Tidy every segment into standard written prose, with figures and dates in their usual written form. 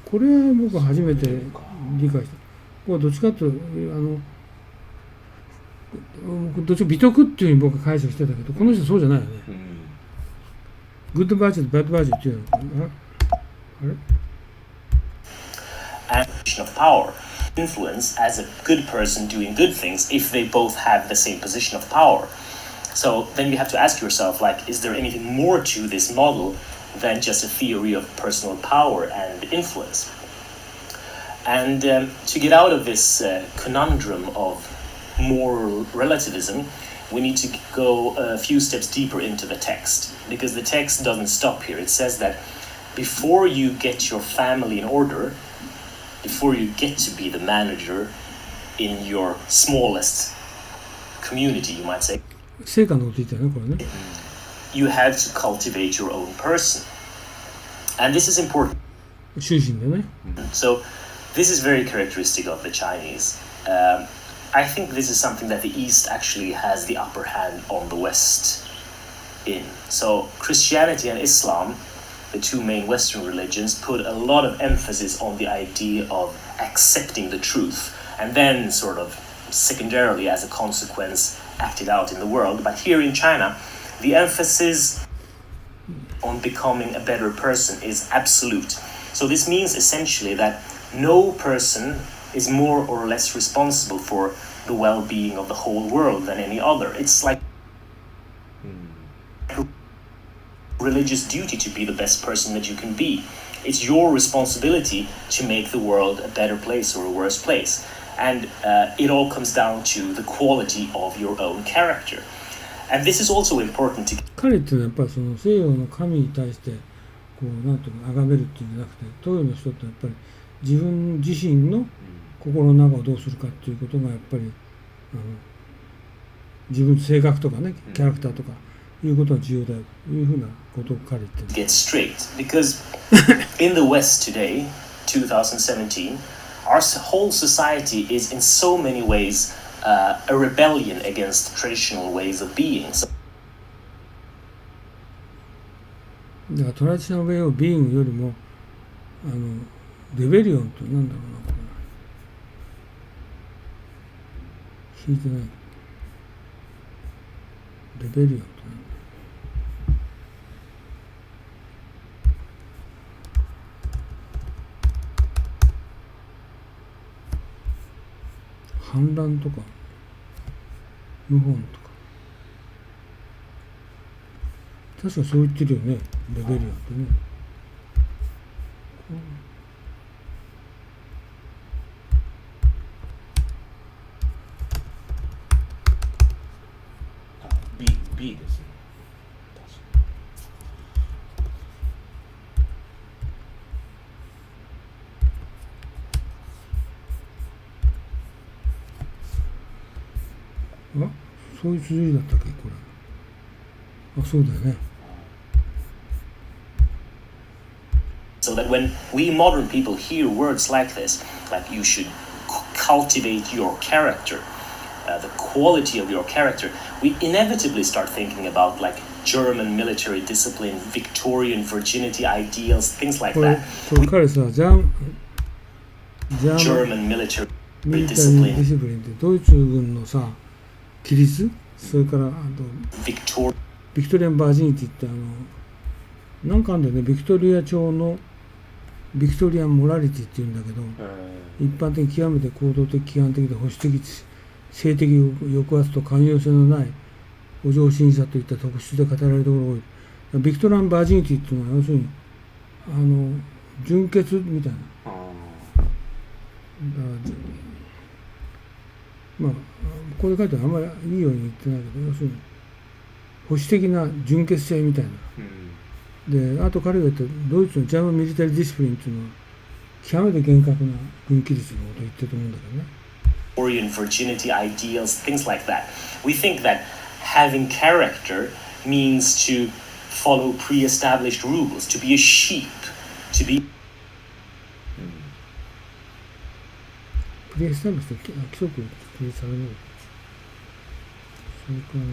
これは僕は初めて理解した。これはどっちかというどっちも美徳っていうふうに僕は解釈してたけど、この人そうじゃないよね。グッドバージョンとバッドバージョンっていうのかな。あれ？Position of power, influence as a good person doing good things if they both have the same position of power. So then you have to ask yourself, like, is there anything more to this model than just a theory of personal power and influence? And to get out of this conundrum of moral relativism, we need to go a few steps deeper into the text, because the text doesn't stop here. It says that before you get your family in order, before you get to be the manager in your smallest community, you might say, 成果のこと言ったよね、これね。you have to cultivate your own person. And this is important. 終身でね。So this is very characteristic of the Chinese. I think this is something that the East actually has the upper hand on the West in. So Christianity and Islam, the two main Western religions, put a lot of emphasis on the idea of accepting the truth, and then sort of secondarily, as a consequence, act it out in the world. But here in China, the emphasis on becoming a better person is absolute. So this means essentially that no person is more or less responsible for the well-being of the whole world than any other. It's like religious duty to be the best person that you can be. It's your responsibility to make the world a better place or a worse place. And it all comes down to the quality of your own character. And this is also important to... 彼っていうのはやっぱりその西洋の神に対してこうなんていうの崇めるっていうんじゃなくて、東洋の人ってやっぱり自分自身の心の中をどうするかっていうことがやっぱり自分の性格とかね、キャラクターとかいうことが重要だよというふうなことを彼言ってる。Get straight, because in the West today, 2017, our whole society is in so many ways a rebellion against traditional ways of being. So だからトラディショナルウェイオブビーイングよりもレベリオンってなんだろうな、これ引いてない。レベリオンってなんだ。反乱とか謀反とか確かそう言ってるよね、レベリオンってね。B ですね。あ、そういう綴りだったっけ、これ。あ、そうだよね。So that when we modern people hear words like this, like you should cultivate your character, the quality of your character, we inevitably start thinking about like German military discipline, Victorian virginity ideals, things like これ that. これ彼さ、ジャーマン German military ミリタリーディ discipline, シプリンってドイツ軍のさ、規律、それからビクトリアン・バージニティってなんかあんだよね、ビクトリア朝のビクトリアン・モラリティっていうんだけど、一般的に極めて行動的、規範的で保守的、性的抑圧と寛容性のないお上心者といった特質で語られるところが多い。ビクトリアン・バージニティっていうのは要するに純潔みたいな。まあここで書いてあるあんまりいいように言ってないけど、要するに保守的な純潔性みたいな。で、あと彼が言ったドイツのジャーマンミリタリーディスプリンっていうのは極めて厳格な軍規律のことを言ってると思うんだけどね。Victorian virginity ideals, things like that. We think that having character means to follow pre-established rules, to be a sheep, to be プレイスタイルして規則を提示される。それからね、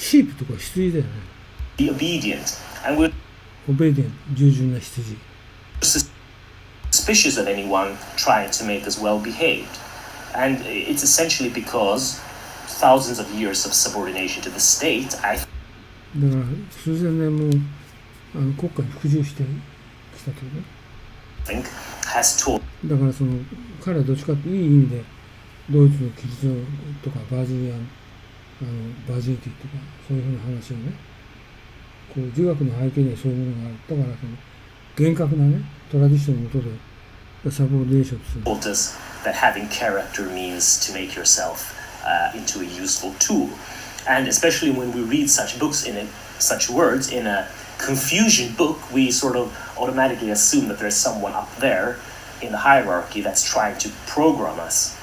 シープとか羊だよね。be obedient, and we're オベイデン、従順な羊。suspicious of anyone trying to make us well behaved. And it's essentially because thousands of years of subordination to the state, I だから数千年も国家に服従してきたというね。think, has taught だからその彼はどっちかといういい意味でドイツのキリストとかバージニティとかそういうふうな話をね、こう儒学の背景にはそういうものがある。だからその厳格なねトラディションの下でサボーデーションする。taught us that having character means to make yourself into a useful tool. And especially when we read such books such words in a confusion book, we sort of automatically assume that there's someone up there in the hierarchy that's trying to program us.